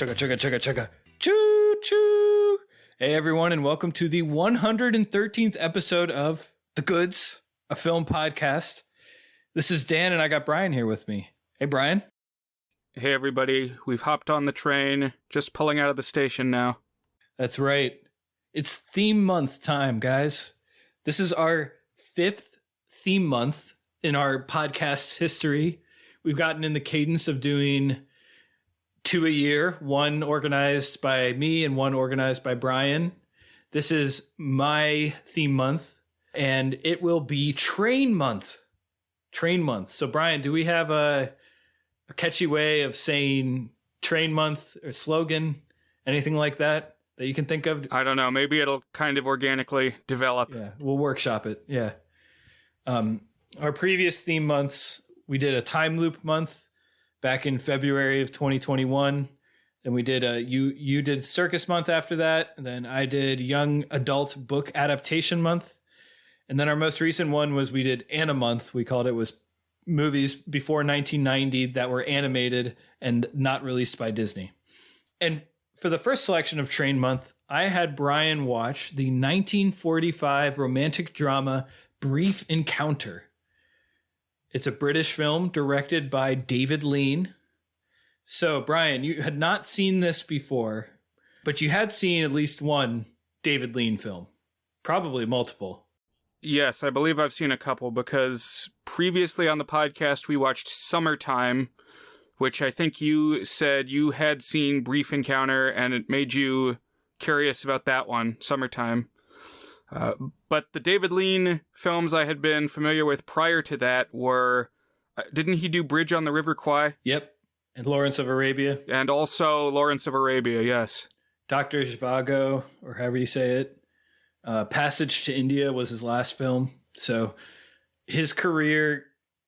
Chugga-chugga-chugga-chugga. Choo-choo. Hey, everyone, and welcome to the 113th episode of The Goods, a film podcast. This is Dan, and I got Brian here with me. Hey, Brian. Hey, everybody. We've hopped on the train, just pulling out of the station now. That's right. It's theme month time, guys. This is our 5th theme month in our podcast's history. We've gotten in the cadence of doing 2 a year, one organized by me and one organized by Brian. This is my theme month, and it will be Train Month. Train Month. So, Brian, do we have a catchy way of saying Train Month or slogan, anything like that you can think of? I don't know. Maybe it'll kind of organically develop. Yeah, we'll workshop it. Yeah. Our previous theme months, we did a time loop month back in February of 2021. And we did you did circus month after that. And then I did young adult book adaptation month. And then our most recent one was we did Anna month. We called it was movies before 1990 that were animated and not released by Disney. And for the first selection of Train Month, I had Brian watch the 1945 romantic drama Brief Encounter. It's a British film directed by David Lean. So, Brian, you had not seen this before, but you had seen at least one David Lean film, probably multiple. Yes, I believe I've seen a couple because previously on the podcast we watched Summertime, which I think you said you had seen Brief Encounter and it made you curious about that one, Summertime. But the David Lean films I had been familiar with prior to that were, didn't he do Bridge on the River Kwai? Yep. And Lawrence of Arabia. And also Lawrence of Arabia, yes. Dr. Zhivago, or however you say it. Passage to India was his last film. So his career,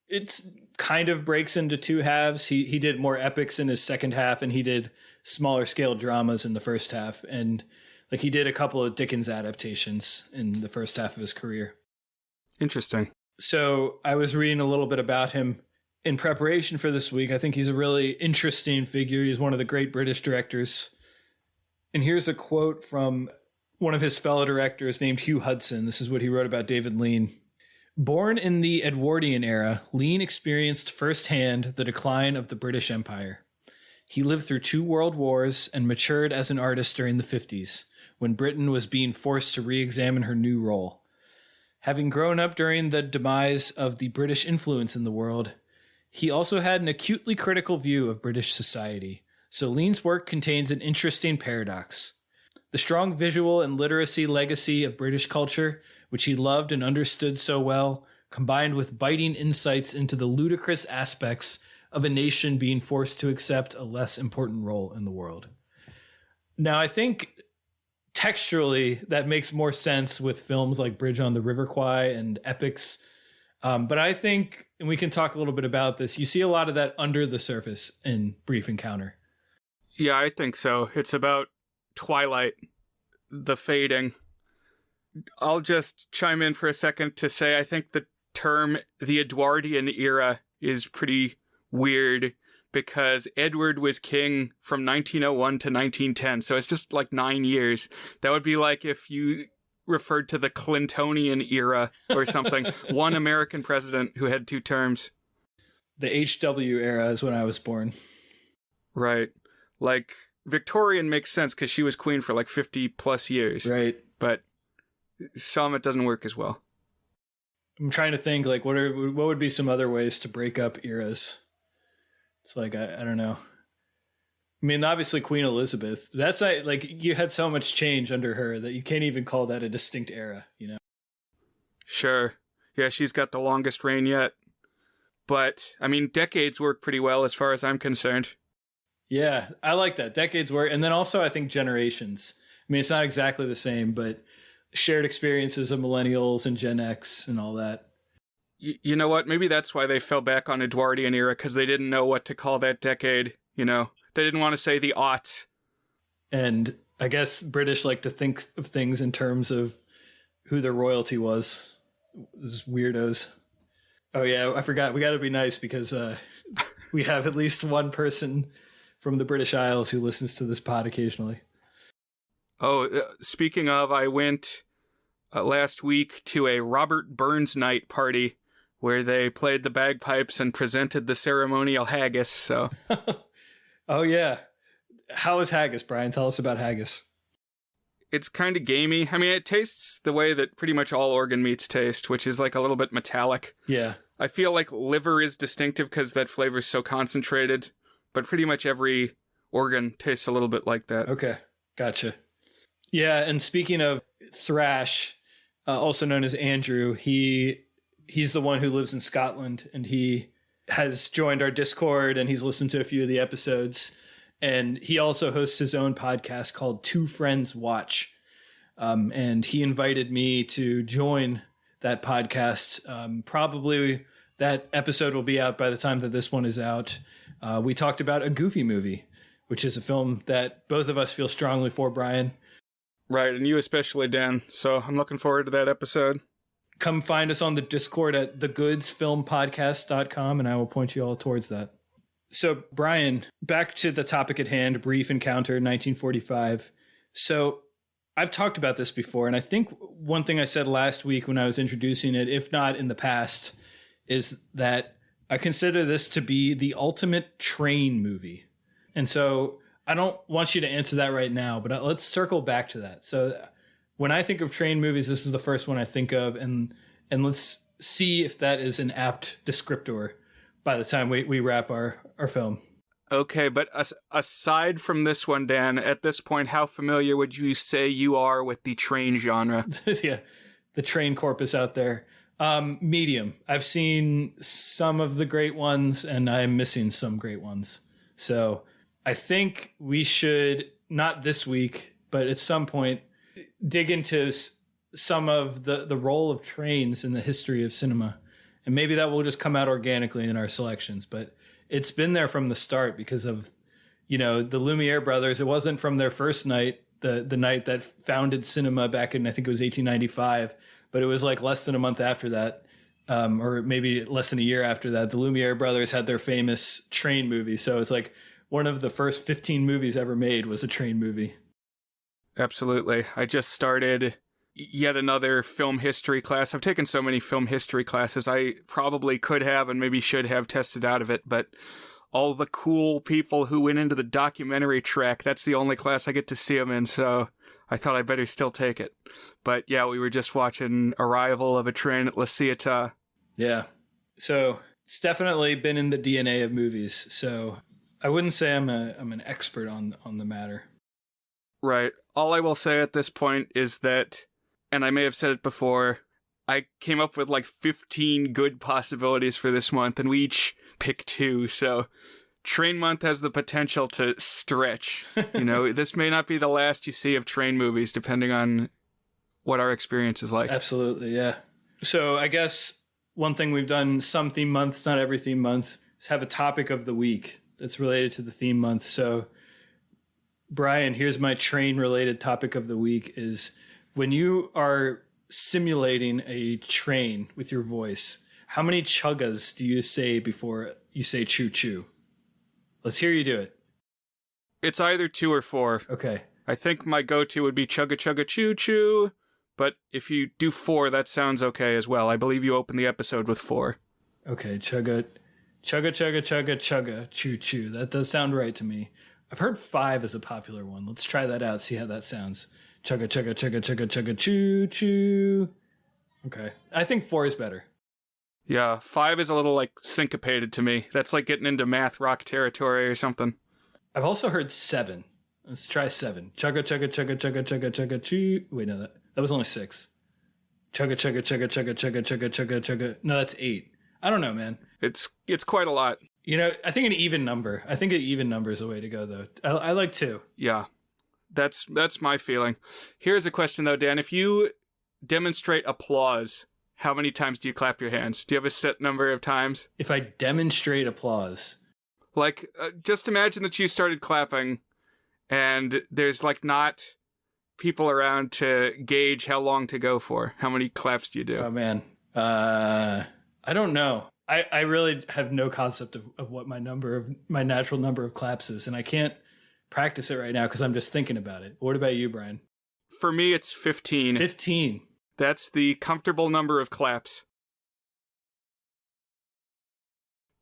it's kind of breaks into two halves. He did more epics in his second half, and he did smaller scale dramas in the first half. And like he did a couple of Dickens adaptations in the first half of his career. Interesting. So I was reading a little bit about him in preparation for this week. I think he's a really interesting figure. He's one of the great British directors. And here's a quote from one of his fellow directors named Hugh Hudson. This is what he wrote about David Lean. Born in the Edwardian era, Lean experienced firsthand the decline of the British Empire. He lived through 2 world wars and matured as an artist during the 50s, when Britain was being forced to re-examine her new role. Having grown up during the demise of the British influence in the world, he also had an acutely critical view of British society, so Lean's work contains an interesting paradox. The strong visual and literacy legacy of British culture, which he loved and understood so well, combined with biting insights into the ludicrous aspects of a nation being forced to accept a less important role in the world. Now, I think texturally that makes more sense with films like Bridge on the River Kwai and epics. But I think, and we can talk a little bit about this, you see a lot of that under the surface in Brief Encounter. Yeah, I think so. It's about twilight, the fading. I'll just chime in for a second to say I think the term the Edwardian era is pretty weird because Edward was king from 1901 to 1910, so it's just like 9 years. That would be like if you referred to the Clintonian era or something. One American president who had 2 terms. The HW era is when I was born. Right. Like, Victorian makes sense because she was queen for like 50 plus years. Right. But some it doesn't work as well. I'm trying to think, like, what would be some other ways to break up eras? It's like, I don't know. I mean, obviously Queen Elizabeth. That's like you had so much change under her that you can't even call that a distinct era, you know? Sure. Yeah, she's got the longest reign yet. But, I mean, decades work pretty well as far as I'm concerned. Yeah, I like that. Decades work. And then also I think generations. I mean, it's not exactly the same, but shared experiences of millennials and Gen X and all that. You know what? Maybe that's why they fell back on Edwardian era, because they didn't know what to call that decade, you know? They didn't want to say the aughts. And I guess British like to think of things in terms of who their royalty was. Those weirdos. Oh, yeah, I forgot. We got to be nice because we have at least one person from the British Isles who listens to this pod occasionally. Oh, speaking of, I went last week to a Robert Burns night party where they played the bagpipes and presented the ceremonial haggis. So, oh yeah, how is haggis, Brian? Tell us about haggis. It's kind of gamey. I mean, it tastes the way that pretty much all organ meats taste, which is like a little bit metallic. Yeah. I feel like liver is distinctive because that flavor is so concentrated, but pretty much every organ tastes a little bit like that. Okay, gotcha. Yeah, and speaking of thrash, also known as Andrew, he's the one who lives in Scotland, and he has joined our Discord, and he's listened to a few of the episodes. And he also hosts his own podcast called Two Friends Watch. And he invited me to join that podcast. Probably that episode will be out by the time that this one is out. We talked about a Goofy movie, which is a film that both of us feel strongly for, Brian. Right, and you especially, Dan. So I'm looking forward to that episode. Come find us on the Discord at thegoodsfilmpodcast.com, and I will point you all towards that. So, Brian, back to the topic at hand, Brief Encounter, 1945. So, I've talked about this before, and I think one thing I said last week when I was introducing it, if not in the past, is that I consider this to be the ultimate train movie. And so, I don't want you to answer that right now, but let's circle back to that. So, when I think of train movies, this is the first one I think of, and let's see if that is an apt descriptor by the time we wrap our film. Okay, but aside from this one, Dan, at this point, how familiar would you say you are with the train genre? Yeah, the train corpus out there. Medium. I've seen some of the great ones, and I'm missing some great ones. So I think we should, not this week, but at some point, dig into some of the role of trains in the history of cinema. And maybe that will just come out organically in our selections. But it's been there from the start because of, the Lumiere brothers. It wasn't from their first night, the night that founded cinema back in, I think it was 1895. But it was like less than a month after that, or maybe less than a year after that. The Lumiere brothers had their famous train movie. So it's like one of the first 15 movies ever made was a train movie. Absolutely. I just started yet another film history class. I've taken so many film history classes. I probably could have and maybe should have tested out of it, but all the cool people who went into the documentary track, that's the only class I get to see them in, so I thought I'd better still take it. But yeah, we were just watching Arrival of a Train at La Ciotat. Yeah. So it's definitely been in the DNA of movies. So I wouldn't say I'm an expert on the matter. Right. All I will say at this point is that, and I may have said it before, I came up with like 15 good possibilities for this month, and we each picked 2. So Train Month has the potential to stretch. This may not be the last you see of train movies, depending on what our experience is like. Absolutely, yeah. So I guess one thing we've done some theme months, not every theme month, is have a topic of the week that's related to the theme month. So, Brian, here's my train-related topic of the week is when you are simulating a train with your voice, how many chuggas do you say before you say choo-choo? Let's hear you do it. It's either 2 or 4. Okay. I think my go-to would be chugga-chugga choo-choo, but if you do 4, that sounds okay as well. I believe you opened the episode with 4. Okay, chugga, chugga, choo-choo. That does sound right to me. I've heard 5 is a popular one. Let's try that out, see how that sounds. Chugga, choo-choo. Okay. I think 4 is better. Yeah, 5 is a little, syncopated to me. That's like getting into math rock territory or something. I've also heard 7. Let's try 7. Chugga, choo. Wait, no, that was only 6. Chugga. No, that's 8. I don't know, man. It's quite a lot. I think an even number. I think an even number is the way to go, though. I like 2. Yeah, that's my feeling. Here's a question, though, Dan. If you demonstrate applause, how many times do you clap your hands? Do you have a set number of times? If I demonstrate applause. Just imagine that you started clapping, and there's, not people around to gauge how long to go for. How many claps do you do? Oh, man. I don't know. I really have no concept of what my natural number of claps is, and I can't practice it right now because I'm just thinking about it. What about you, Brian? For me, it's 15. 15. That's the comfortable number of claps.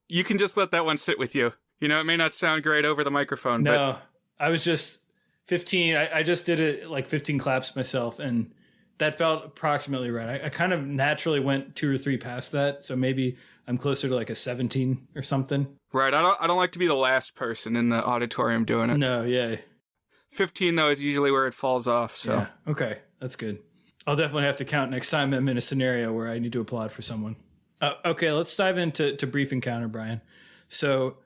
You can just let that one sit with you. You know, it may not sound great over the microphone, No, I was just 15. I just did it like 15 claps myself, and that felt approximately right. I kind of naturally went 2 or 3 past that, so maybe I'm closer to like a 17 or something. Right. I don't like to be the last person in the auditorium doing it. No, yeah. 15, though, is usually where it falls off. So yeah. Okay, that's good. I'll definitely have to count next time I'm in a scenario where I need to applaud for someone. Okay, let's dive into Brief Encounter, Brian. So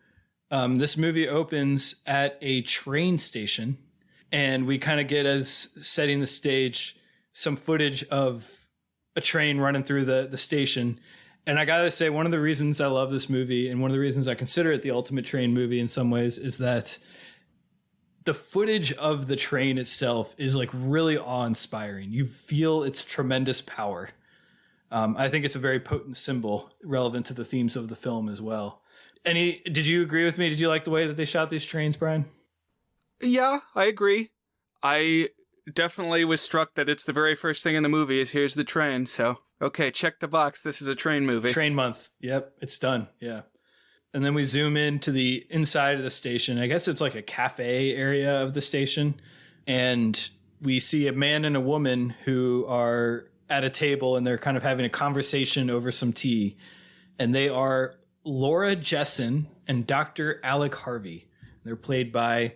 this movie opens at a train station, and we kind of get, as setting the stage, some footage of a train running through the station. And I gotta say, one of the reasons I love this movie, and one of the reasons I consider it the ultimate train movie in some ways, is that the footage of the train itself is like really awe-inspiring. You feel its tremendous power. I think it's a very potent symbol relevant to the themes of the film as well. Did you agree with me? Did you like the way that they shot these trains, Brian? Yeah, I agree. I definitely was struck that it's the very first thing in the movie is here's the train. So, okay, check the box. This is a train movie. Train month. Yep, it's done. Yeah. And then we zoom into the inside of the station. I guess it's like a cafe area of the station. And we see a man and a woman who are at a table, and they're kind of having a conversation over some tea. And they are Laura Jessen and Dr. Alec Harvey. They're played by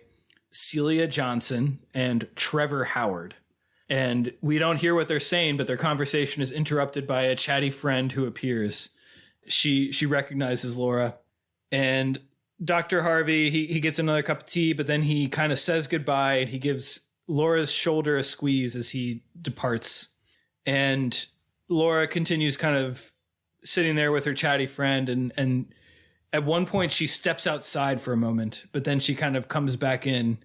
Celia Johnson and Trevor Howard. And we don't hear what they're saying, but their conversation is interrupted by a chatty friend who appears. She recognizes Laura. And Dr. Harvey, he gets another cup of tea, but then he kind of says goodbye, and he gives Laura's shoulder a squeeze as he departs. And Laura continues kind of sitting there with her chatty friend, and at one point she steps outside for a moment, but then she kind of comes back in,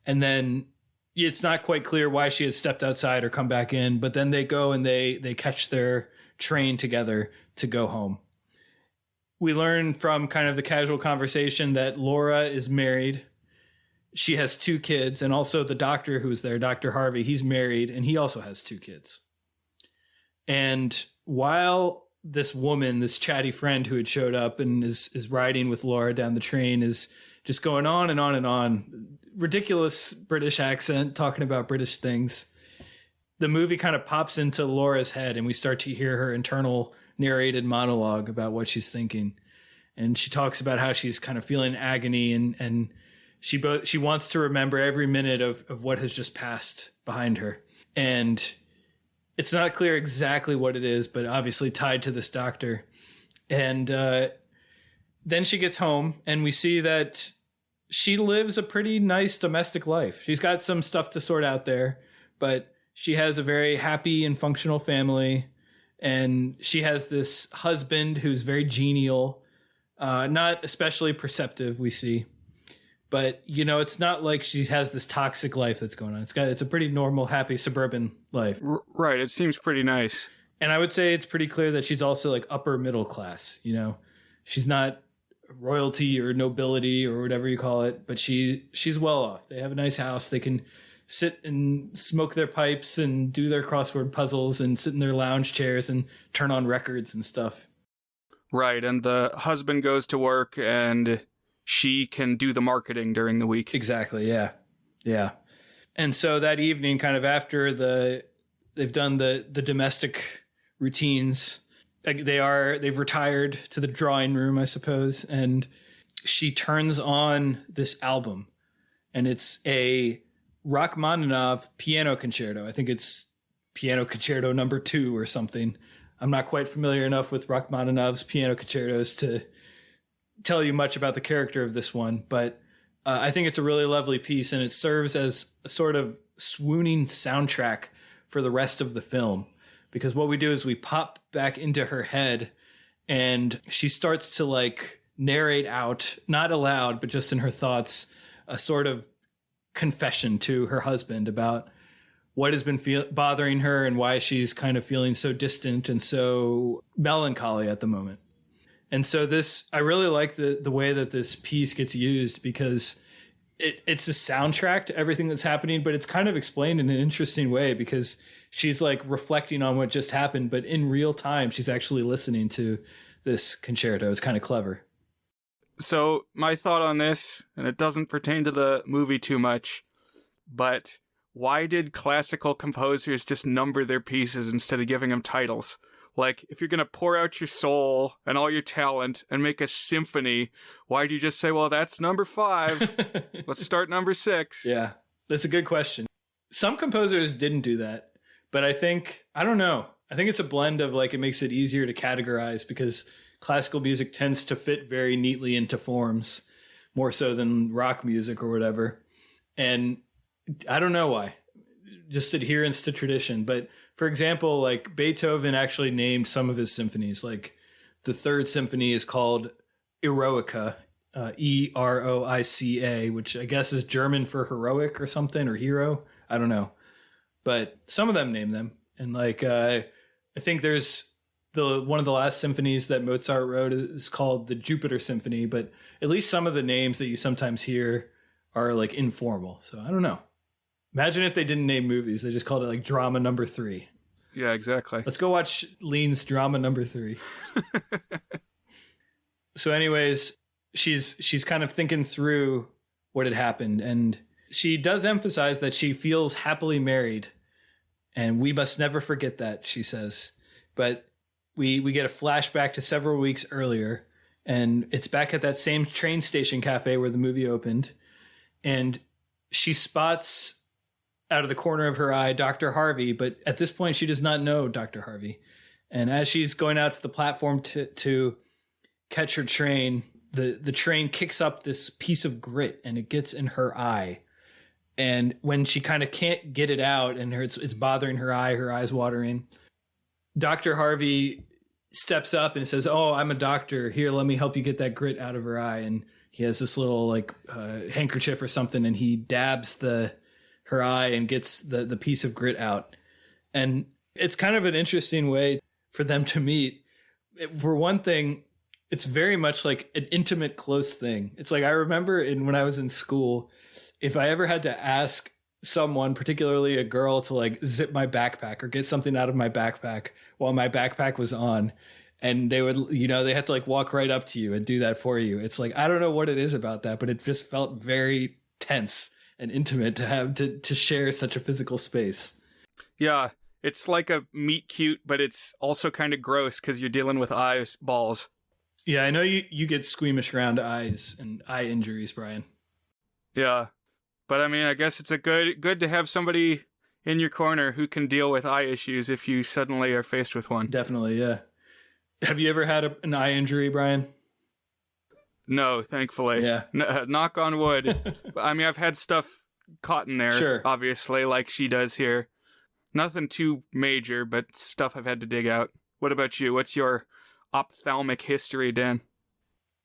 and then it's not quite clear why she had stepped outside or come back in, but then they go and they catch their train together to go home. We learn from kind of the casual conversation that Laura is married. She has 2 kids, and also the doctor who's there, Dr. Harvey, he's married, and he also has 2 kids. And while this woman, this chatty friend who had showed up and is riding with Laura down the train, is just going on and on and on, ridiculous British accent, talking about British things, the movie kind of pops into Laura's head, and we start to hear her internal narrated monologue about what she's thinking. And she talks about how she's kind of feeling agony, and she wants to remember every minute of what has just passed behind her. And it's not clear exactly what it is, but obviously tied to this doctor. And then she gets home, and we see that she lives a pretty nice domestic life. She's got some stuff to sort out there, but she has a very happy and functional family. And she has this husband who's very genial, not especially perceptive, we see. But, you know, it's not like she has this toxic life that's going on. It's a pretty normal, happy suburban life. Right. It seems pretty nice. And I would say it's pretty clear that she's also like upper middle class, you know. She's not royalty or nobility or whatever you call it, but she's well off. They have a nice house. They can sit and smoke their pipes and do their crossword puzzles and sit in their lounge chairs and turn on records and stuff. Right. And the husband goes to work, and she can do the marketing during the week. Exactly. Yeah. Yeah. And so that evening, kind of after they've done the domestic routines, they've retired to the drawing room, I suppose. And she turns on this album, and it's a Rachmaninoff piano concerto. I think it's piano concerto number 2 or something. I'm not quite familiar enough with Rachmaninoff's piano concertos to tell you much about the character of this one, but I think it's a really lovely piece, and it serves as a sort of swooning soundtrack for the rest of the film, because what we do is we pop back into her head, and she starts to like narrate out, not aloud, but just in her thoughts, a sort of confession to her husband about what has been bothering her and why she's kind of feeling so distant and so melancholy at the moment. And so I really like the way that this piece gets used, because it's a soundtrack to everything that's happening, but it's kind of explained in an interesting way, because she's like reflecting on what just happened, but in real time, she's actually listening to this concerto. It's kind of clever. So my thought on this, and it doesn't pertain to the movie too much, but why did classical composers just number their pieces instead of giving them titles? Like, if you're going to pour out your soul and all your talent and make a symphony, why do you just say, well, that's number 5. Let's start number 6. Yeah, that's a good question. Some composers didn't do that, but I don't know. I think it's a blend of like, it makes it easier to categorize, because classical music tends to fit very neatly into forms, more so than rock music or whatever. And I don't know why. Just adherence to tradition. But for example, like Beethoven actually named some of his symphonies. Like the Third Symphony is called Eroica, Eroica, which I guess is German for heroic or something, or hero. I don't know. But some of them name them. And like, I think there's one of the last symphonies that Mozart wrote is called the Jupiter Symphony. But at least some of the names that you sometimes hear are like informal. So I don't know. Imagine if they didn't name movies. They just called it like drama number 3. Yeah, exactly. Let's go watch Lean's drama number 3. So anyways, she's kind of thinking through what had happened. And she does emphasize that she feels happily married. And we must never forget that, she says. But we get a flashback to several weeks earlier. And it's back at that same train station cafe where the movie opened. And she spots out of the corner of her eye Dr. Harvey, but at this point she does not know Dr. Harvey. And as she's going out to the platform to catch her train, the train kicks up this piece of grit and it gets in her eye. And when she kind of can't get it out and it's bothering her eye's watering, Dr. Harvey steps up and says, "Oh, I'm a doctor. Here, let me help you get that grit out of her eye." And he has this little like handkerchief or something, and he dabs her eye and gets the piece of grit out. And it's kind of an interesting way for them to meet. For one thing, it's very much like an intimate, close thing. It's like, I remember when I was in school, if I ever had to ask someone, particularly a girl, to like zip my backpack or get something out of my backpack while my backpack was on, and they would, they had to like walk right up to you and do that for you. It's like, I don't know what it is about that, but it just felt very tense and intimate to have to share such a physical space. Yeah, it's like a meet cute, but it's also kind of gross because you're dealing with eyeballs. Yeah, I know you get squeamish around eyes and eye injuries, Brian. Yeah, but I mean, I guess it's a good to have somebody in your corner who can deal with eye issues if you suddenly are faced with one. Definitely, yeah. Have you ever had an eye injury, Brian? No, thankfully. Yeah. Knock on wood. I mean, I've had stuff caught in there, sure, obviously, like she does here. Nothing too major, but stuff I've had to dig out. What about you? What's your ophthalmic history, Dan?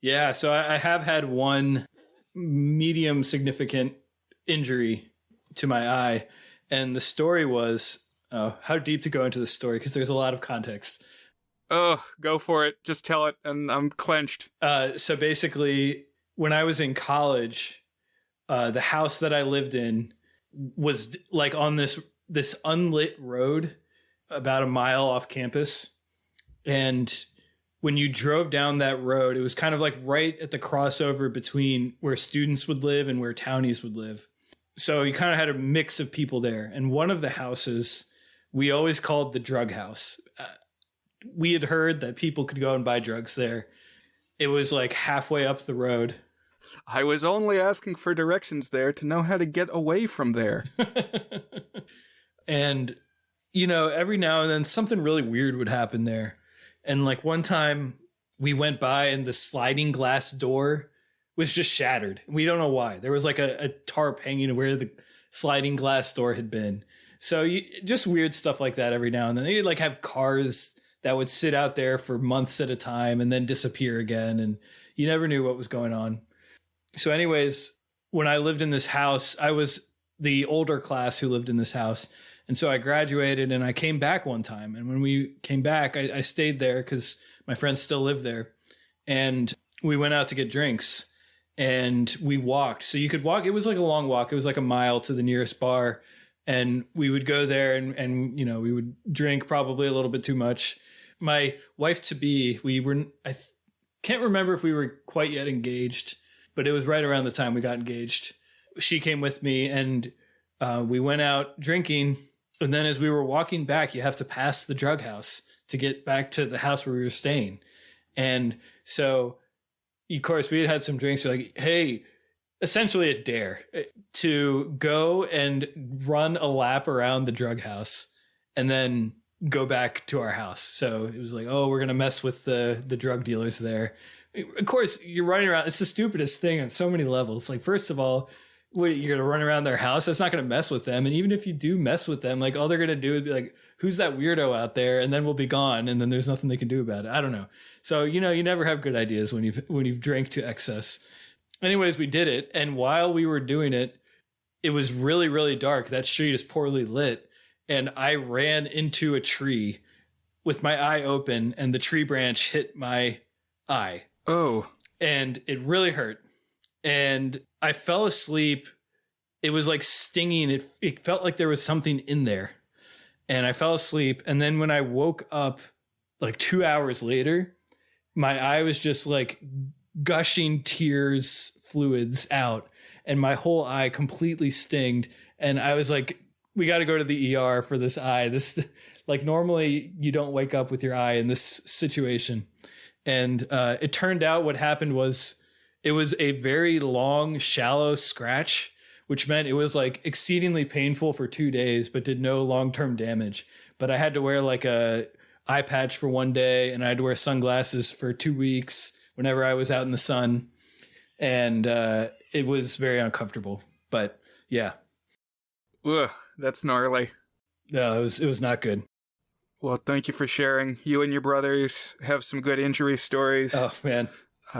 Yeah, so I have had one medium significant injury to my eye. And the story was, how deep to go into the story, because there's a lot of context. Oh, go for it. Just tell it, and I'm clenched. So basically, when I was in college, the house that I lived in was like on this unlit road about a mile off campus. And when you drove down that road, it was kind of like right at the crossover between where students would live and where townies would live. So you kind of had a mix of people there. And one of the houses we always called the drug house. We had heard that people could go and buy drugs there. It was like halfway up the road. I was only asking for directions there to know how to get away from there. And, every now and then something really weird would happen there. And like one time we went by and the sliding glass door was just shattered. We don't know why. There was like a tarp hanging where the sliding glass door had been. So just weird stuff like that every now and then. They'd like have cars that would sit out there for months at a time and then disappear again. And you never knew what was going on. So anyways, when I lived in this house, I was the older class who lived in this house. And so I graduated and I came back one time. And when we came back, I stayed there because my friends still lived there. and we went out to get drinks, and we walked. So you could walk. It was like a long walk. It was like a mile to the nearest bar, and we would go there, and you know, we would drink probably a little bit too much. My wife to be, can't remember if we were quite yet engaged, but it was right around the time we got engaged. She came with me, and we went out drinking. And then as we were walking back, you have to pass the drug house to get back to the house where we were staying. And so, of course, we had some drinks. We're like, hey, essentially a dare to go and run a lap around the drug house and then go back to our house. So it was like, oh, we're going to mess with the drug dealers there. Of course, you're running around. It's the stupidest thing on so many levels. Like, first of all, you're going to run around their house. That's not going to mess with them. And even if you do mess with them, like, all they're going to do is be like, who's that weirdo out there? And then we'll be gone. And then there's nothing they can do about it. I don't know. So, you know, you never have good ideas when you've drank to excess. Anyways, we did it. And while we were doing it, it was really, really dark. That street is poorly lit. And I ran into a tree with my eye open, and the tree branch hit my eye. Oh. And it really hurt. And I fell asleep. It was like stinging. It felt like there was something in there. And I fell asleep. And then when I woke up like 2 hours later, my eye was just like gushing tears, fluids out. And my whole eye completely stinged. And I was like, we got to go to the ER for this eye. This, like, normally you don't wake up with your eye in this situation. And it turned out what happened was, it was a very long, shallow scratch, which meant it was like exceedingly painful for 2 days, but did no long-term damage. But I had to wear like a eye patch for 1 day, and I had to wear sunglasses for 2 weeks whenever I was out in the sun. And it was very uncomfortable. But yeah. Ugh, that's gnarly. No, it was not good. Well, thank you for sharing. You and your brothers have some good injury stories. Oh, man.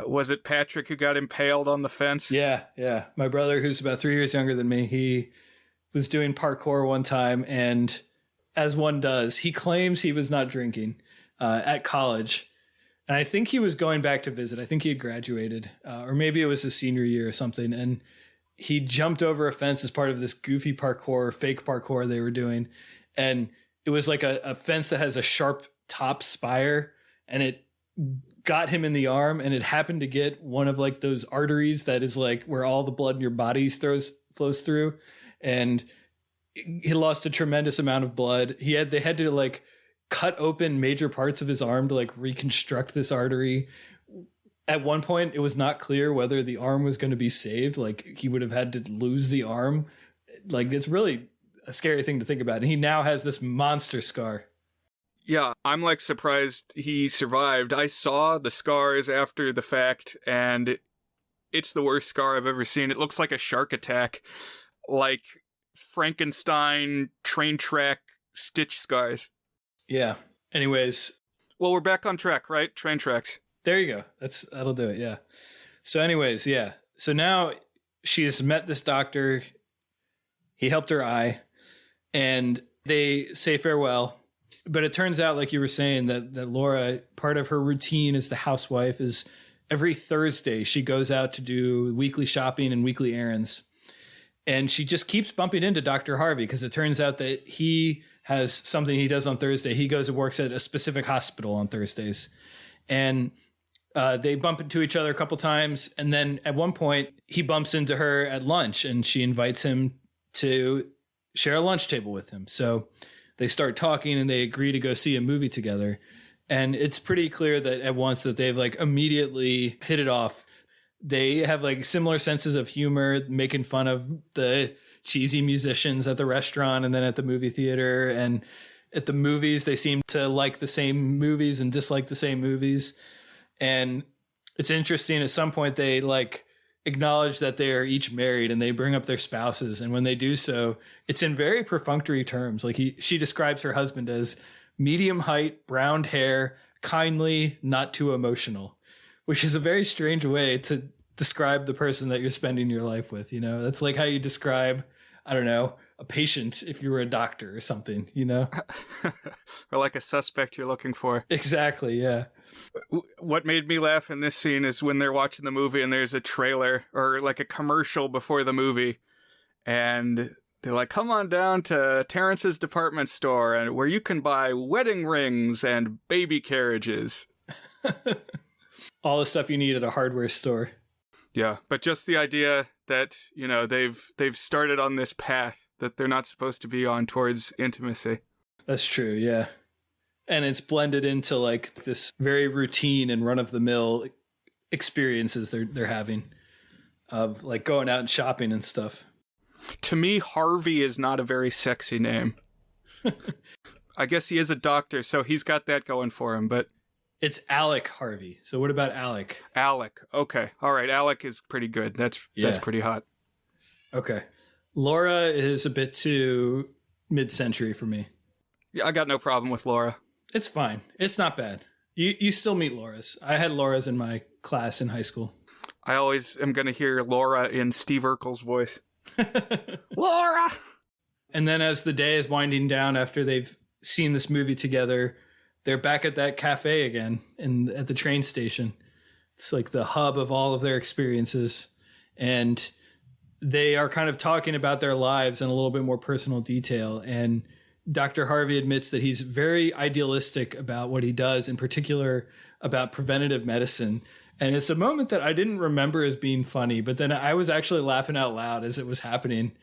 Was it Patrick who got impaled on the fence? Yeah. My brother, who's about 3 years younger than me, he was doing parkour one time, and as one does, he claims he was not drinking at college. And I think he was going back to visit. I think he had graduated, or maybe it was his senior year or something. And he jumped over a fence as part of this goofy parkour, fake parkour they were doing. And it was like a fence that has a sharp top spire, and it got him in the arm, and it happened to get one of like those arteries that is like where all the blood in your body flows through. And he lost a tremendous amount of blood. They had to like cut open major parts of his arm to like reconstruct this artery. At one point, it was not clear whether the arm was going to be saved. Like, he would have had to lose the arm. Like, it's really a scary thing to think about. And he now has this monster scar. Yeah, I'm like surprised he survived. I saw the scars after the fact, and it's the worst scar I've ever seen. It looks like a shark attack, like Frankenstein train track stitch scars. Yeah. Anyways. Well, we're back on track, right? Train tracks. There you go. That'll do it. Yeah. So anyways, yeah. So now she has met this doctor. He helped her eye, and they say farewell. But it turns out, like you were saying, that Laura, part of her routine as the housewife is every Thursday she goes out to do weekly shopping and weekly errands. And she just keeps bumping into Dr. Harvey, because it turns out that he has something he does on Thursday. He goes and works at a specific hospital on Thursdays. And they bump into each other a couple times. And then at one point, he bumps into her at lunch, and she invites him to share a lunch table with him. So they start talking, and they agree to go see a movie together. And it's pretty clear that at once that they've like immediately hit it off. They have like similar senses of humor, making fun of the cheesy musicians at the restaurant and then at the movie theater. And at the movies, they seem to like the same movies and dislike the same movies. And it's interesting, at some point they like acknowledge that they are each married, and they bring up their spouses. And when they do so, it's in very perfunctory terms. Like she describes her husband as medium height, brown hair, kindly, not too emotional, which is a very strange way to describe the person that you're spending your life with. You know, that's like how you describe, I don't know, a patient if you were a doctor or something, you know? Or like a suspect you're looking for. Exactly, yeah. What made me laugh in this scene is when they're watching the movie and there's a trailer or like a commercial before the movie, and they're like, come on down to Terrence's department store and where you can buy wedding rings and baby carriages. All the stuff you need at a hardware store. Yeah, but just the idea that, you know, they've started on this path that they're not supposed to be on towards intimacy. That's true, yeah. And it's blended into like this very routine and run-of-the-mill experiences they're having of like going out and shopping and stuff. To me, Harvey is not a very sexy name. I guess he is a doctor, so he's got that going for him, but... It's Alec Harvey. So what about Alec? Alec. Okay. All right. Alec is pretty good. That's pretty hot. Okay. Laura is a bit too mid-century for me. Yeah, I got no problem with Laura. It's fine. It's not bad. You still meet Lauras. I had Lauras in my class in high school. I always am going to hear Laura in Steve Urkel's voice. Laura! And then as the day is winding down after they've seen this movie together, they're back at that cafe again at the train station. It's like the hub of all of their experiences. And they are kind of talking about their lives in a little bit more personal detail. And Dr. Harvey admits that he's very idealistic about what he does, in particular about preventative medicine. And it's a moment that I didn't remember as being funny, but then I was actually laughing out loud as it was happening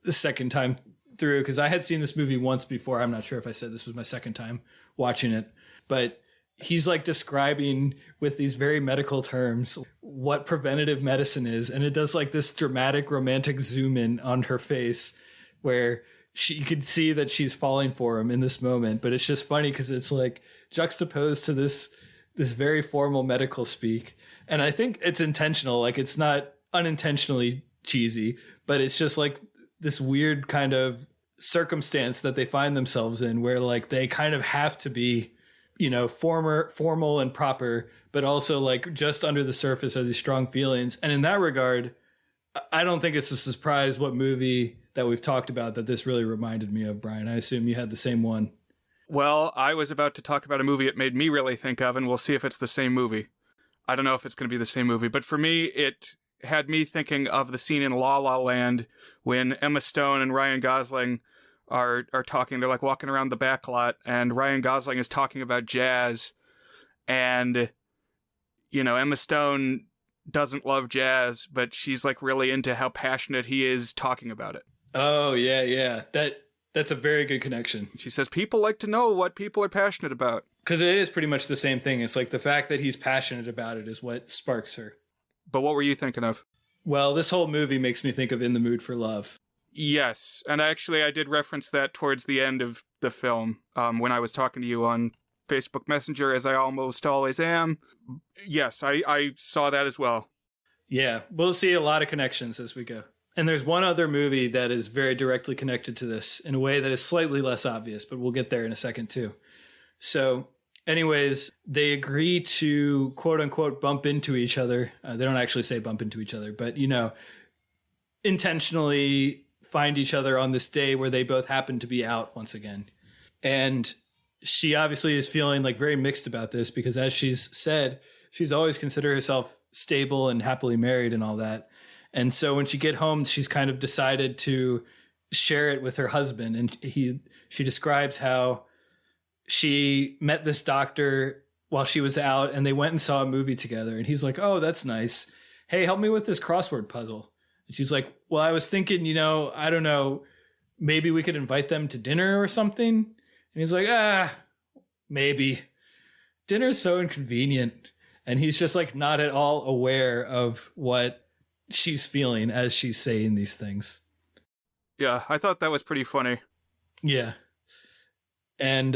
the second time through, because I had seen this movie once before. I'm not sure if I said this was my second time watching it, but he's like describing with these very medical terms what preventative medicine is. And it does like this dramatic romantic zoom in on her face where you could see that she's falling for him in this moment. But it's just funny because it's like juxtaposed to this very formal medical speak. And I think it's intentional. Like it's not unintentionally cheesy, but it's just like this weird kind of circumstance that they find themselves in where like they kind of have to be, you know, formal and proper, but also like just under the surface are these strong feelings. And in that regard, I don't think it's a surprise what movie that we've talked about that this really reminded me of, Brian. I assume you had the same one. Well, I was about to talk about a movie it made me really think of, and we'll see if it's the same movie. I don't know if it's going to be the same movie, but for me, it had me thinking of the scene in La La Land when Emma Stone and Ryan Gosling are talking. They're like walking around the back lot, and Ryan Gosling is talking about jazz, and, you know, Emma Stone doesn't love jazz, but she's like really into how passionate he is talking about it. Oh, yeah. That's a very good connection. She says people like to know what people are passionate about. Because it is pretty much the same thing. It's like the fact that he's passionate about it is what sparks her. But what were you thinking of? Well, this whole movie makes me think of In the Mood for Love. Yes, and I did reference that towards the end of the film when I was talking to you on Facebook Messenger, as I almost always am. Yes, I saw that as well. Yeah, we'll see a lot of connections as we go. And there's one other movie that is very directly connected to this in a way that is slightly less obvious, but we'll get there in a second too. So anyways, they agree to quote unquote bump into each other. They don't actually say bump into each other, but, you know, intentionally find each other on this day where they both happen to be out once again. And she obviously is feeling like very mixed about this because, as she's said, she's always considered herself stable and happily married and all that. And so when she get home, she's kind of decided to share it with her husband. And she describes how she met this doctor while she was out and they went and saw a movie together. And he's like, oh, that's nice. Hey, help me with this crossword puzzle. And she's like, well, I was thinking, you know, I don't know, maybe we could invite them to dinner or something. And he's like, maybe. Dinner's so inconvenient. And he's just like not at all aware of what she's feeling as she's saying these things. Yeah, I thought that was pretty funny. Yeah. And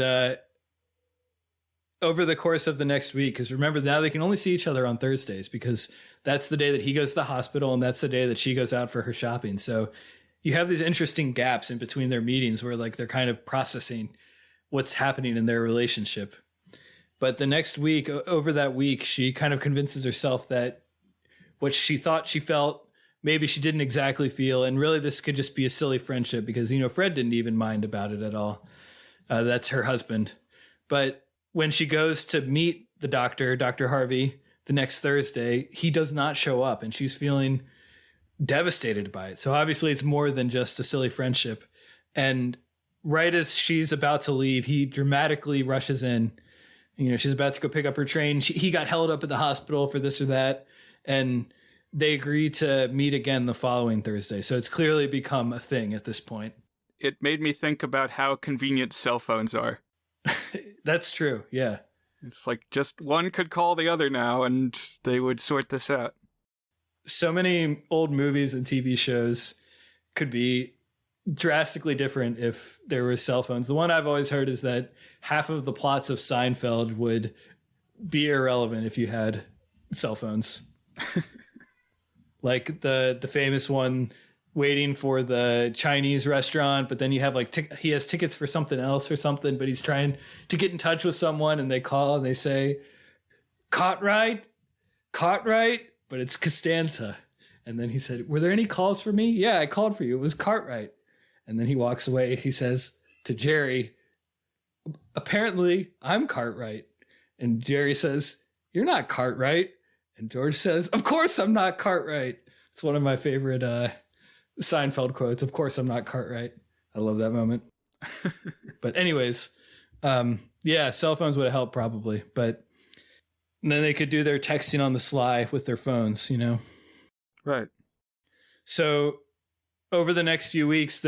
over the course of the next week, because remember, now they can only see each other on Thursdays because that's the day that he goes to the hospital and that's the day that she goes out for her shopping. So you have these interesting gaps in between their meetings where like they're kind of processing what's happening in their relationship. But the next week, over that week, she kind of convinces herself that what she thought she felt maybe she didn't exactly feel, and really this could just be a silly friendship because, Fred didn't even mind about it at all. That's her husband. But when she goes to meet the doctor, Dr. Harvey, the next Thursday, he does not show up, and she's feeling devastated by it. So obviously it's more than just a silly friendship. And right as she's about to leave, he dramatically rushes in. She's about to go pick up her train. He got held up at the hospital for this or that. And they agree to meet again the following Thursday. So it's clearly become a thing at this point. It made me think about how convenient cell phones are. That's true. Yeah. It's like just one could call the other now and they would sort this out. So many old movies and TV shows could be drastically different if there were cell phones. The one I've always heard is that half of the plots of Seinfeld would be irrelevant if you had cell phones. Like the famous one, waiting for the Chinese restaurant, but then you have he has tickets for something else or something, but he's trying to get in touch with someone and they call and they say, Cartwright, but it's Costanza. And then he said, were there any calls for me? Yeah, I called for you. It was Cartwright. And then he walks away. He says to Jerry, apparently I'm Cartwright. And Jerry says, you're not Cartwright. And George says, of course I'm not Cartwright. It's one of my favorite Seinfeld quotes. Of course I'm not Cartwright. I love that moment. But anyways, cell phones would have helped probably. But then they could do their texting on the sly with their phones, Right. So over the next few weeks,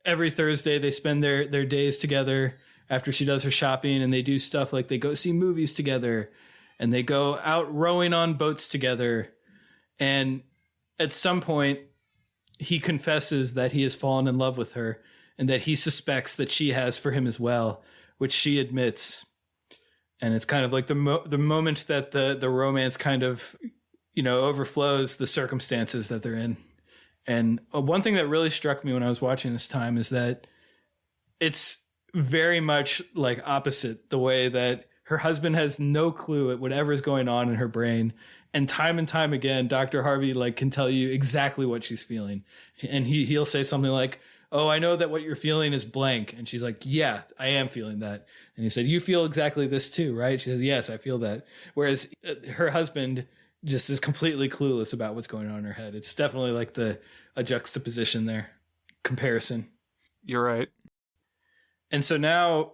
every Thursday they spend their days together after she does her shopping, and they do stuff like they go see movies together and they go out rowing on boats together. And at some point he confesses that he has fallen in love with her and that he suspects that she has for him as well, which she admits. And it's kind of like the moment that the romance kind of, overflows the circumstances that they're in. And one thing that really struck me when I was watching this time is that it's very much like opposite, the way that her husband has no clue at whatever is going on in her brain. And time again, Dr. Harvey can tell you exactly what she's feeling. And he'll say something like, oh, I know that what you're feeling is blank. And she's like, yeah, I am feeling that. And he said, you feel exactly this too, right? She says, yes, I feel that. Whereas her husband just is completely clueless about what's going on in her head. It's definitely like a juxtaposition there, comparison. You're right. And so now,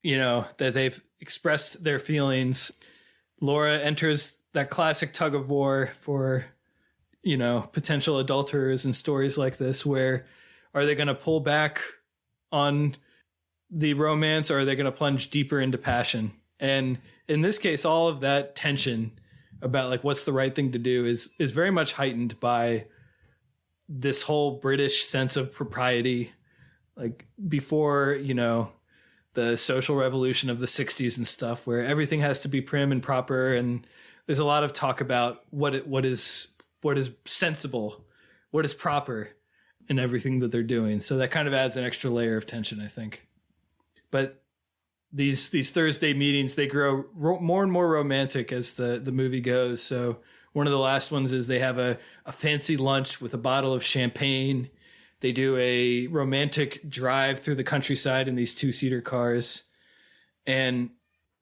that they've expressed their feelings, Laura enters that classic tug of war for, potential adulterers and stories like this, where are they going to pull back on the romance or are they going to plunge deeper into passion? And in this case, all of that tension about what's the right thing to do is very much heightened by this whole British sense of propriety. Like before, the social revolution of the 60s and stuff, where everything has to be prim and proper. And there's a lot of talk about what is sensible, what is proper in everything that they're doing. So that kind of adds an extra layer of tension, I think. But these Thursday meetings, they grow more and more romantic as the movie goes. So one of the last ones is they have a fancy lunch with a bottle of champagne. They do a romantic drive through the countryside in these 2-seater cars. And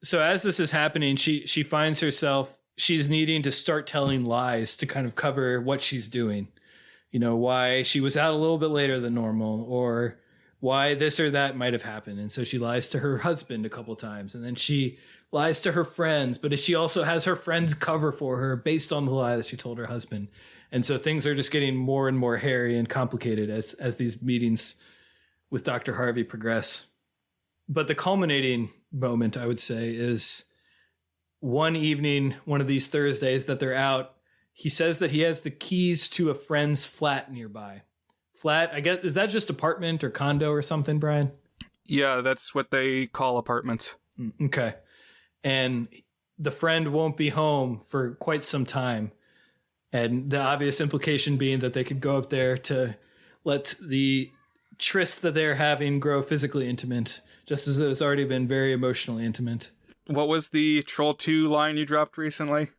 so as this is happening, she finds herself, she's needing to start telling lies to kind of cover what she's doing. Why she was out a little bit later than normal, or why this or that might have happened. And so she lies to her husband a couple times, and then she lies to her friends, but she also has her friends cover for her based on the lie that she told her husband. And so things are just getting more and more hairy and complicated as these meetings with Dr. Harvey progress. But the culminating moment, I would say, is one evening, one of these Thursdays that they're out, he says that he has the keys to a friend's flat nearby. Flat, I guess, is that just apartment or condo or something, Brian? Yeah, that's what they call apartments. Okay. And the friend won't be home for quite some time. And the obvious implication being that they could go up there to let the tryst that they're having grow physically intimate, just as it's already been very emotionally intimate. What was the Troll 2 line you dropped recently?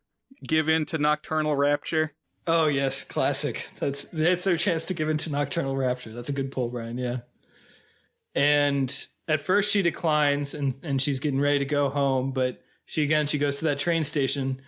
Give in to nocturnal rapture? Oh yes, classic. That's their chance to give into Nocturnal Rapture. That's a good pull, Brian. Yeah. And at first she declines and she's getting ready to go home, but she goes to that train station,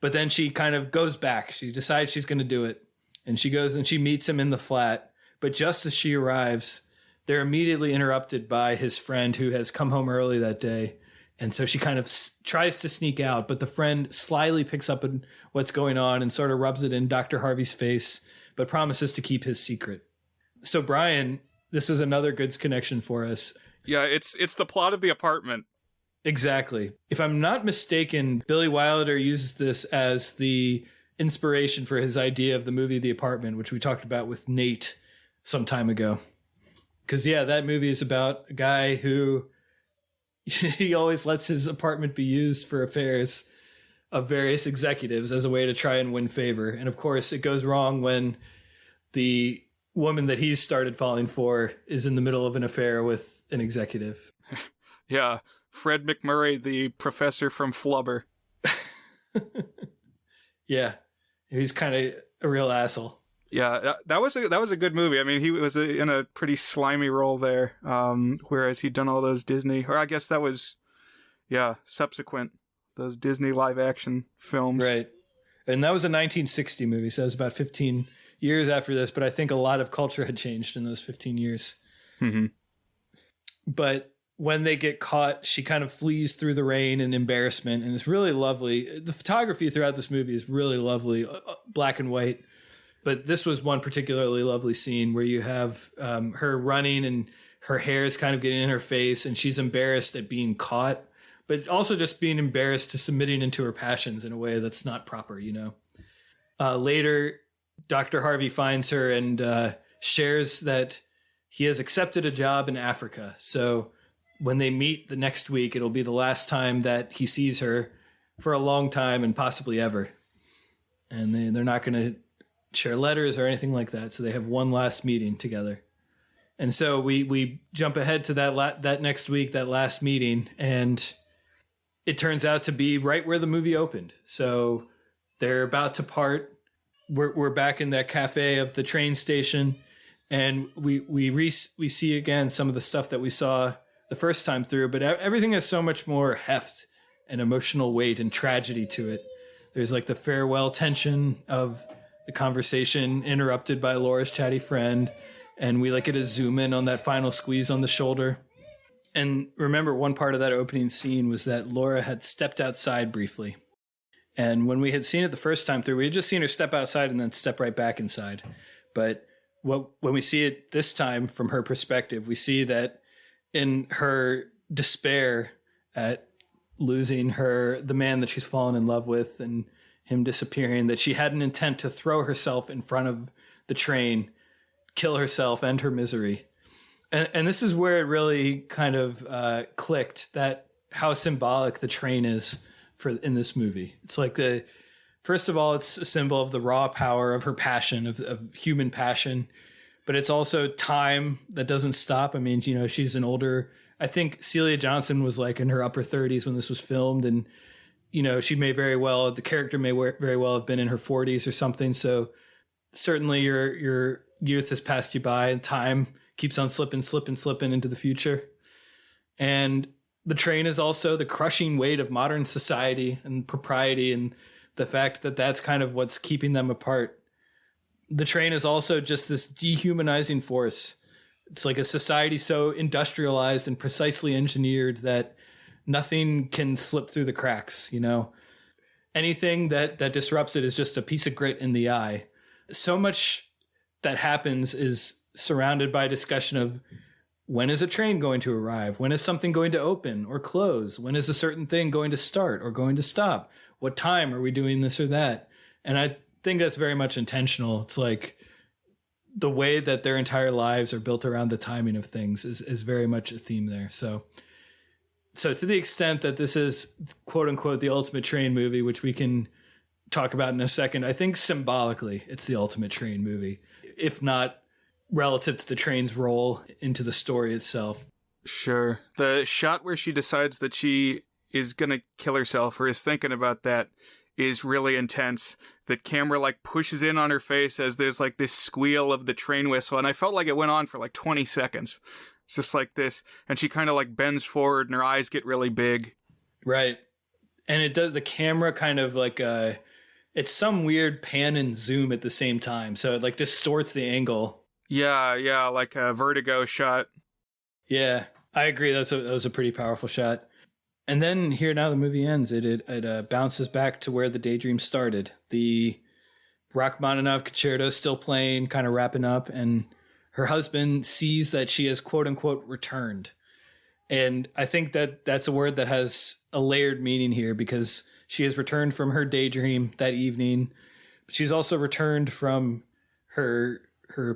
but then she kind of goes back. She decides she's going to do it. And she goes and she meets him in the flat. But just as she arrives, they're immediately interrupted by his friend who has come home early that day. And so she kind of tries to sneak out, but the friend slyly picks up on what's going on and sort of rubs it in Dr. Harvey's face, but promises to keep his secret. So Brian, this is another goods connection for us. Yeah, it's the plot of The Apartment. Exactly. If I'm not mistaken, Billy Wilder uses this as the inspiration for his idea of the movie The Apartment, which we talked about with Nate some time ago. Because, yeah, that movie is about a guy who he always lets his apartment be used for affairs of various executives as a way to try and win favor. And, of course, it goes wrong when the woman that he's started falling for is in the middle of an affair with an executive. Yeah, Fred McMurray, the professor from Flubber. Yeah, he's kind of a real asshole. Yeah, that was a good movie. I mean, he was in a pretty slimy role there, whereas he'd done all those Disney, or I guess that was, subsequent, those Disney live-action films. Right. And that was a 1960 movie, so it was about 15 years after this, but I think a lot of culture had changed in those 15 years. Mm-hmm. But when they get caught, she kind of flees through the rain in embarrassment, and it's really lovely. The photography throughout this movie is really lovely, black and white. But this was one particularly lovely scene where you have her running and her hair is kind of getting in her face and she's embarrassed at being caught, but also just being embarrassed to submitting into her passions in a way that's not proper, you know. Later, Dr. Harvey finds her and shares that he has accepted a job in Africa. So when they meet the next week, it'll be the last time that he sees her for a long time and possibly ever. And they're not going to share letters or anything like that. So they have one last meeting together. And so we jump ahead to that next week, that last meeting, and it turns out to be right where the movie opened. So they're about to part. We're back in that cafe of the train station, and we see again some of the stuff that we saw the first time through, but everything has so much more heft and emotional weight and tragedy to it. There's like the farewell tension of the conversation interrupted by Laura's chatty friend, and we get a zoom in on that final squeeze on the shoulder. And remember, one part of that opening scene was that Laura had stepped outside briefly. And when we had seen it the first time through, we had just seen her step outside and then step right back inside. But when we see it this time from her perspective, we see that in her despair at losing the man that she's fallen in love with and him disappearing, that she had an intent to throw herself in front of the train, kill herself and her misery. And this is where it really kind of clicked, that how symbolic the train is in this movie. It's like first of all, it's a symbol of the raw power of her passion, of human passion, but it's also time that doesn't stop. I mean, she's an older, I think Celia Johnson was in her upper 30s when this was filmed, and she may the character may very well have been in her 40s or something. So certainly your youth has passed you by and time keeps on slipping into the future. And the train is also the crushing weight of modern society and propriety, and the fact that that's kind of what's keeping them apart. The train is also just this dehumanizing force. It's like a society so industrialized and precisely engineered that nothing can slip through the cracks, Anything that disrupts it is just a piece of grit in the eye. So much that happens is surrounded by discussion of when is a train going to arrive? When is something going to open or close? When is a certain thing going to start or going to stop? What time are we doing this or that? And I think that's very much intentional. It's like the way that their entire lives are built around the timing of things is very much a theme there. So to the extent that this is quote unquote the ultimate train movie, which we can talk about in a second, I think symbolically it's the ultimate train movie, if not relative to the train's role into the story itself. Sure. The shot where she decides that she is going to kill herself or is thinking about that is really intense. The camera like pushes in on her face as there's like this squeal of the train whistle, and I felt like it went on for like 20 seconds. It's just like this, and she kind of like bends forward and her eyes get really big. Right. And it does, the camera kind of like it's some weird pan and zoom at the same time, so it like distorts the angle. Yeah, like a vertigo shot. Yeah, I agree. That was a pretty powerful shot. And then here, now the movie ends. It bounces back to where the daydream started. The Rachmaninoff concerto is still playing, kind of wrapping up, and her husband sees that she has quote unquote returned. And I think that that's a word that has a layered meaning here, because she has returned from her daydream that evening, but she's also returned from her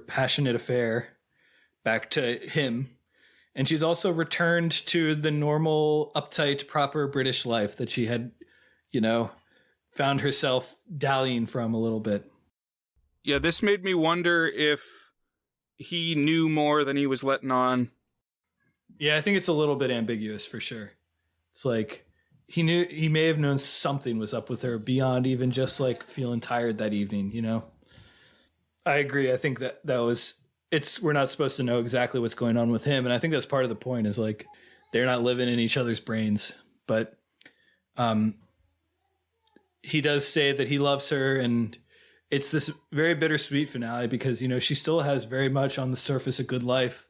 passionate affair back to him. And she's also returned to the normal, uptight, proper British life that she had, found herself dallying from a little bit. Yeah, this made me wonder if he knew more than he was letting on. Yeah, I think it's a little bit ambiguous for sure. It's like he may have known something was up with her beyond even just like feeling tired that evening, I agree. I think that was, we're not supposed to know exactly what's going on with him. And I think that's part of the point, is like, they're not living in each other's brains, but he does say that he loves her, and it's this very bittersweet finale because, she still has very much on the surface a good life,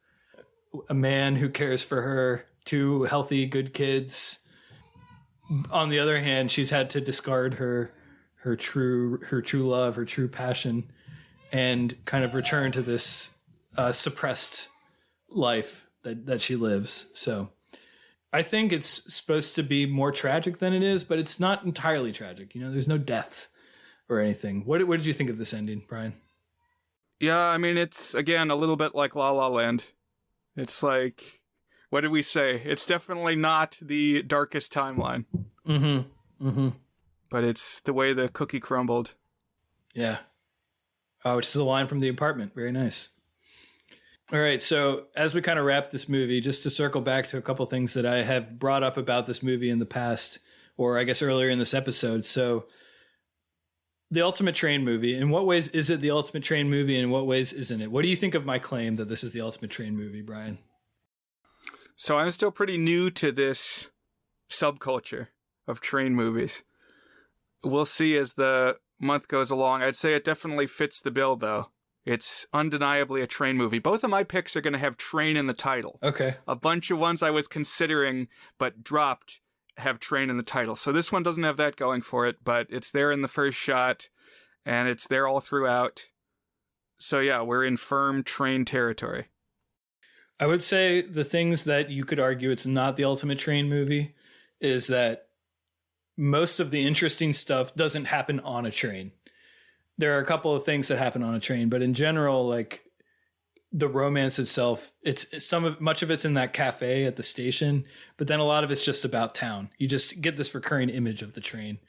a man who cares for her, 2 healthy, good kids. On the other hand, she's had to discard her true love, her true passion, and kind of return to this suppressed life that she lives. So I think it's supposed to be more tragic than it is, but it's not entirely tragic. There's no deaths or anything. What did you think of this ending, Brian? Yeah, I mean, it's, again, a little bit like La La Land. It's like, what did we say? It's definitely not the darkest timeline. Mm-hmm. Mm-hmm. But it's the way the cookie crumbled. Yeah. Oh, which is a line from The Apartment. Very nice. All right, so as we kind of wrap this movie, just to circle back to a couple things that I have brought up about this movie in the past, or I guess earlier in this episode. So the Ultimate Train movie, in what ways is it the Ultimate Train movie, and in what ways isn't it? What do you think of my claim that this is the Ultimate Train movie, Brian? So I'm still pretty new to this subculture of train movies. We'll see as the month goes along. I'd say it definitely fits the bill, though. It's undeniably a train movie. Both of my picks are going to have train in the title. Okay. A bunch of ones I was considering but dropped have train in the title. So this one doesn't have that going for it, but it's there in the first shot, and it's there all throughout. So yeah, we're in firm train territory. I would say the things that you could argue it's not the Ultimate Train movie is that most of the interesting stuff doesn't happen on a train. There are a couple of things that happen on a train, but in general, like the romance itself, much of it's in that cafe at the station, but then a lot of it's just about town. You just get this recurring image of the train.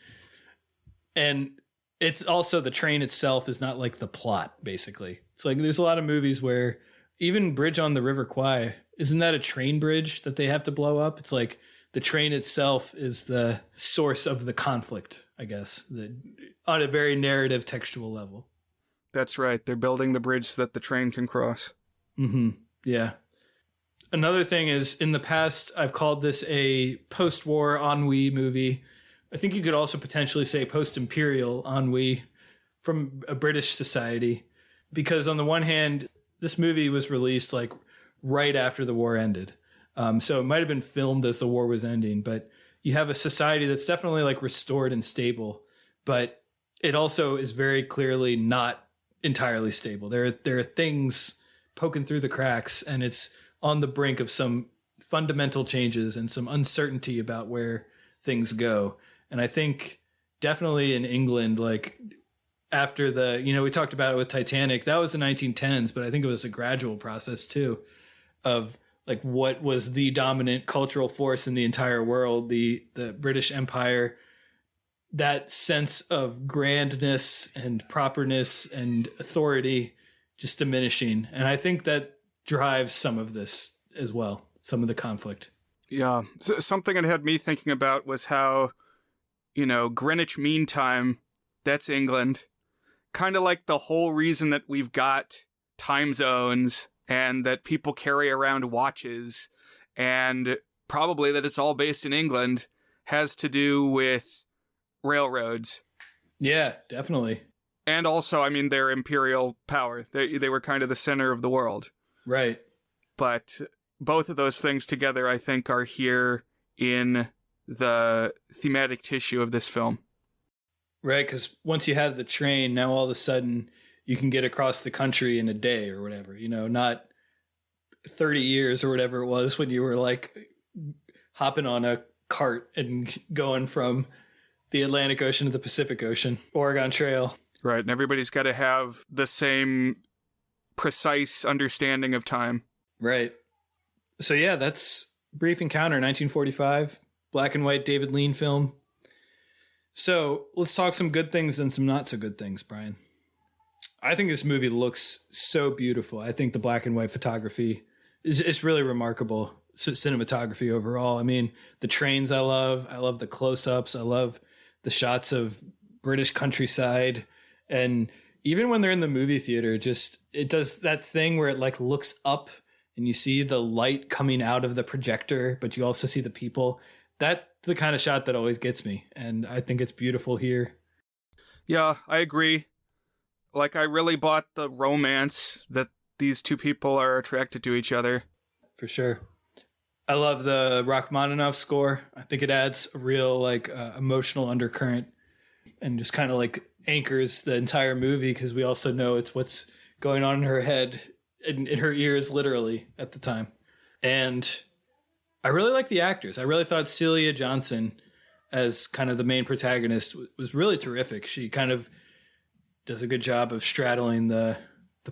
And it's also, the train itself is not like the plot, basically. It's like there's a lot of movies where even Bridge on the River Kwai, isn't that a train bridge that they have to blow up? It's like the train itself is the source of the conflict, I guess, on a very narrative textual level. That's right. They're building the bridge so that the train can cross. Mm-hmm. Yeah. Another thing is, in the past, I've called this a post-war ennui movie. I think you could also potentially say post-imperial ennui from a British society, because on the one hand, this movie was released like right after the war ended. So it might have been filmed as the war was ending, but you have a society that's definitely like restored and stable, but it also is very clearly not entirely stable. There are things poking through the cracks, and it's on the brink of some fundamental changes and some uncertainty about where things go. And I think definitely in England, like after we talked about it with Titanic, that was the 1910s, but I think it was a gradual process too of like what was the dominant cultural force in the entire world, the British Empire, that sense of grandness and properness and authority just diminishing. And I think that drives some of this as well, some of the conflict. Yeah. So something it had me thinking about was how Greenwich Mean Time, that's England. Kind of like the whole reason that we've got time zones and that people carry around watches and probably that it's all based in England has to do with railroads. Yeah, definitely. And also, their imperial power. They were kind of the center of the world. Right. But both of those things together, I think, are here in the thematic tissue of this film. Right, because once you have the train, now all of a sudden you can get across the country in a day or whatever, not 30 years or whatever it was when you were like hopping on a cart and going from the Atlantic Ocean to the Pacific Ocean, Oregon Trail. Right, and everybody's got to have the same precise understanding of time. Right. So yeah, that's Brief Encounter, 1945, black and white David Lean film. So let's talk some good things and some not so good things, Brian. I think this movie looks so beautiful. I think the black and white photography is really remarkable. Cinematography overall. The trains I love the close-ups. I love the shots of British countryside. And even when they're in the movie theater, it does that thing where it like looks up and you see the light coming out of the projector, but you also see the people. That's the kind of shot that always gets me. And I think it's beautiful here. Yeah, I agree. Like, I really bought the romance that these two people are attracted to each other. For sure. I love the Rachmaninoff score. I think it adds a real emotional undercurrent and just kind of like anchors the entire movie, because we also know it's what's going on in her head and in her ears literally at the time. And I really like the actors. I really thought Celia Johnson as kind of the main protagonist was really terrific. She kind of does a good job of straddling the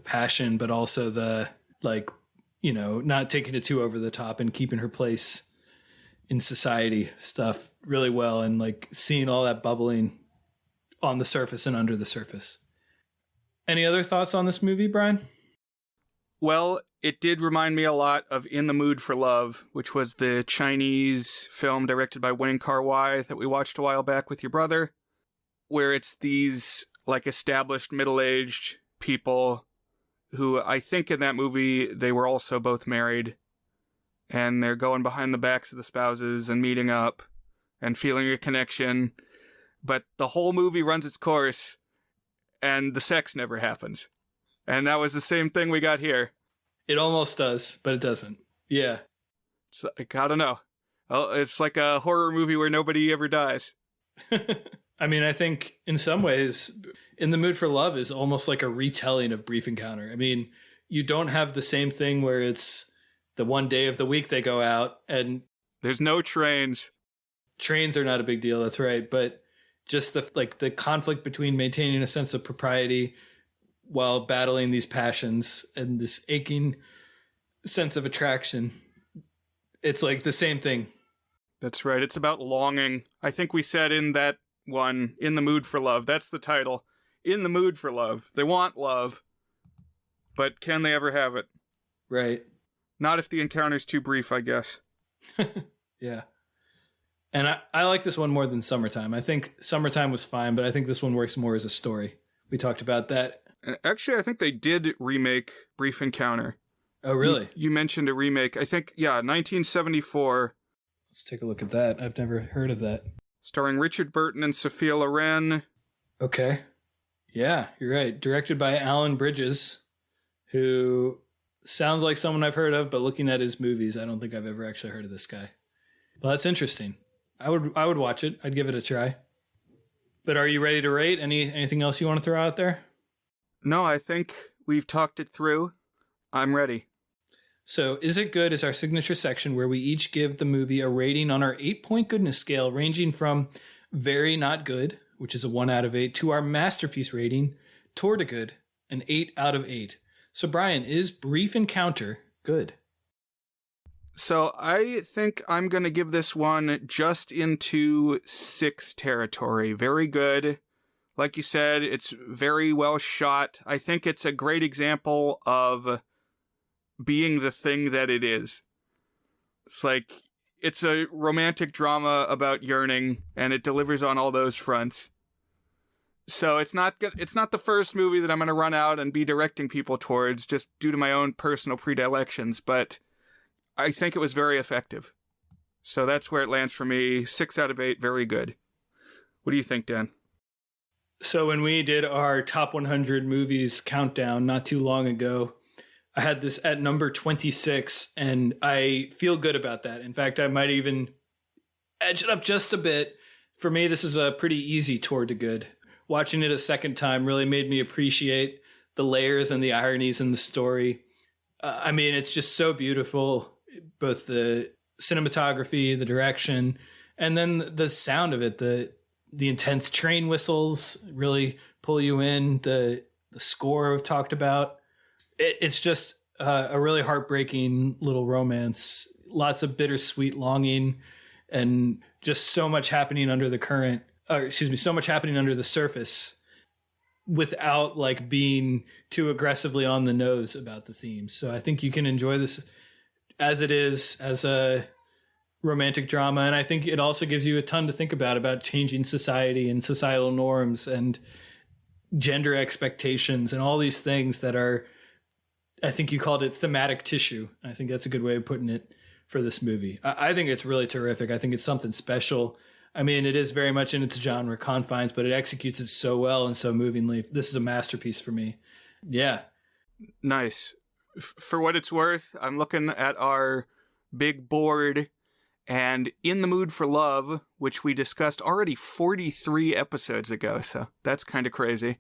passion, but also the not taking it too over the top and keeping her place in society stuff really well, and like seeing all that bubbling on the surface and under the surface. Any other thoughts on this movie, Brian? Well, it did remind me a lot of In the Mood for Love, which was the Chinese film directed by Wang Kar-wai that we watched a while back with your brother, where it's these like established middle-aged people who I think in that movie they were also both married, and they're going behind the backs of the spouses and meeting up and feeling a connection, but the whole movie runs its course and the sex never happens. And that was the same thing we got here. It almost does, but it doesn't. Yeah. It's like, I don't know. Well, it's like a horror movie where nobody ever dies. I think in some ways, In the Mood for Love is almost like a retelling of Brief Encounter. You don't have the same thing where it's the one day of the week they go out and there's no trains. Trains are not a big deal. That's right. But just the conflict between maintaining a sense of propriety while battling these passions and this aching sense of attraction. It's like the same thing. That's right. It's about longing. I think we said in that one, In the Mood for Love. That's the title. In the Mood for Love. They want love, but can they ever have it? Right. Not if the encounter's too brief, I guess. Yeah. And I like this one more than Summertime. I think Summertime was fine, but I think this one works more as a story. We talked about that. Actually, I think they did remake Brief Encounter. Oh, really? You mentioned a remake. I think, 1974. Let's take a look at that. I've never heard of that. Starring Richard Burton and Sophia Loren. Okay. Yeah, you're right. Directed by Alan Bridges, who sounds like someone I've heard of, but looking at his movies, I don't think I've ever actually heard of this guy. Well, that's interesting. I would watch it. I'd give it a try. But are you ready to rate? Anything else you want to throw out there? No, I think we've talked it through. I'm ready. So, Is It Good is our signature section where we each give the movie a rating on our 8-point goodness scale, ranging from very not good, which is a 1 out of 8, to our masterpiece rating, toward a good, an 8 out of 8. So, Brian, is Brief Encounter good? So I think I'm going to give this one just into 6 territory. Very good. Like you said, it's very well shot. I think it's a great example of being the thing that it is. It's like, it's a romantic drama about yearning, and it delivers on all those fronts. So it's not the first movie that I'm going to run out and be directing people towards just due to my own personal predilections, but I think it was very effective. So that's where it lands for me. 6 out of 8, very good. What do you think, Dan? So when we did our top 100 movies countdown not too long ago, I had this at number 26, and I feel good about that. In fact, I might even edge it up just a bit. For me, this is a pretty easy toward to good. Watching it a second time really made me appreciate the layers and the ironies in the story. I mean, it's just so beautiful, both the cinematography, the direction, and then the sound of it. The intense train whistles really pull you in. The score I've talked about. It's just a really heartbreaking little romance. Lots of bittersweet longing, and just so much happening under the current. So much happening under the surface without like being too aggressively on the nose about the themes. So I think you can enjoy this as it is, as a romantic drama. And I think it also gives you a ton to think about changing society and societal norms and gender expectations and all these things that are, I think you called it thematic tissue. I think that's a good way of putting it for this movie. I think it's really terrific. I think it's something special. I mean, it is very much in its genre confines, but it executes it so well and so movingly. This is a masterpiece for me. Yeah. Nice. For what it's worth, I'm looking at our big board, and In the Mood for Love, which we discussed already 43 episodes ago, so that's kind of crazy.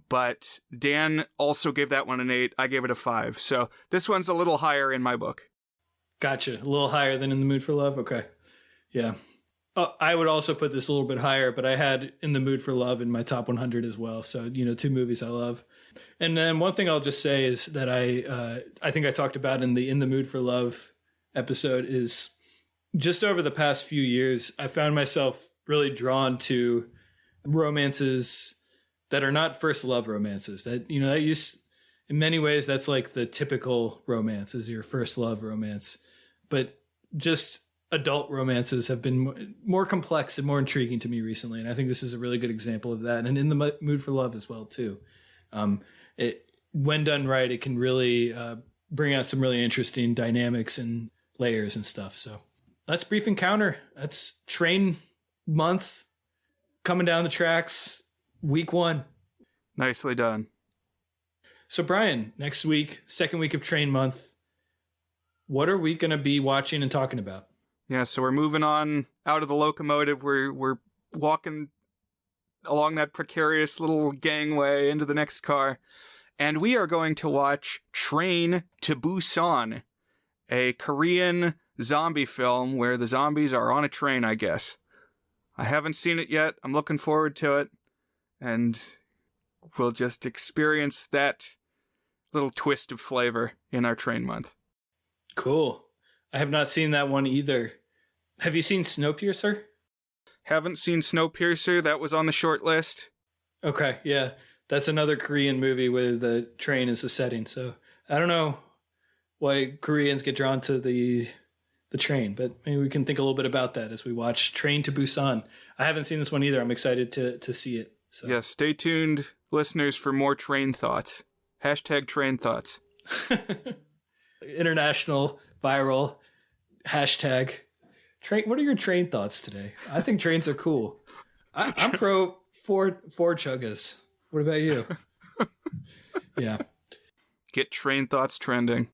But Dan also gave that one an 8. I gave it a 5. So this one's a little higher in my book. Gotcha. A little higher than In the Mood for Love? Okay. Yeah. I would also put this a little bit higher, but I had In the Mood for Love in my top 100 as well. So, 2 movies I love. And then one thing I'll just say is that I think I talked about in the Mood for Love episode is just over the past few years, I found myself really drawn to romances that are not first love romances. That, in many ways, that's like the typical romance is your first love romance. But just adult romances have been more complex and more intriguing to me recently. And I think this is a really good example of that. And In the Mood for Love as well, too. When done right, it can really bring out some really interesting dynamics and layers and stuff. So that's Brief Encounter. That's Train Month coming down the tracks, week 1. Nicely done. So Brian, next week, second week of Train Month, what are we going to be watching and talking about? Yeah, so we're moving on out of the locomotive. We're walking along that precarious little gangway into the next car. And we are going to watch Train to Busan, a Korean zombie film where the zombies are on a train, I guess. I haven't seen it yet. I'm looking forward to it. And we'll just experience that little twist of flavor in our Train Month. Cool. I have not seen that one either. Have you seen Snowpiercer? Haven't seen Snowpiercer. That was on the short list. Okay, yeah. That's another Korean movie where the train is the setting. So I don't know why Koreans get drawn to the train, but maybe we can think a little bit about that as we watch Train to Busan. I haven't seen this one either. I'm excited to see it. So. Yes, stay tuned, listeners, for more train thoughts. # train thoughts. International, viral, # train. What are your train thoughts today? I think trains are cool. I'm pro four chuggas. What about you? Yeah. Get train thoughts trending.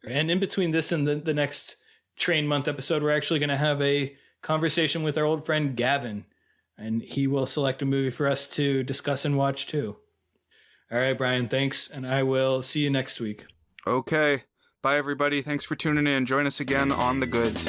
And in between this and the next Train Month episode, we're actually going to have a conversation with our old friend Gavin. And he will select a movie for us to discuss and watch too. All right, Brian, thanks. And I will see you next week. Okay. Bye, everybody. Thanks for tuning in. Join us again on The Goods.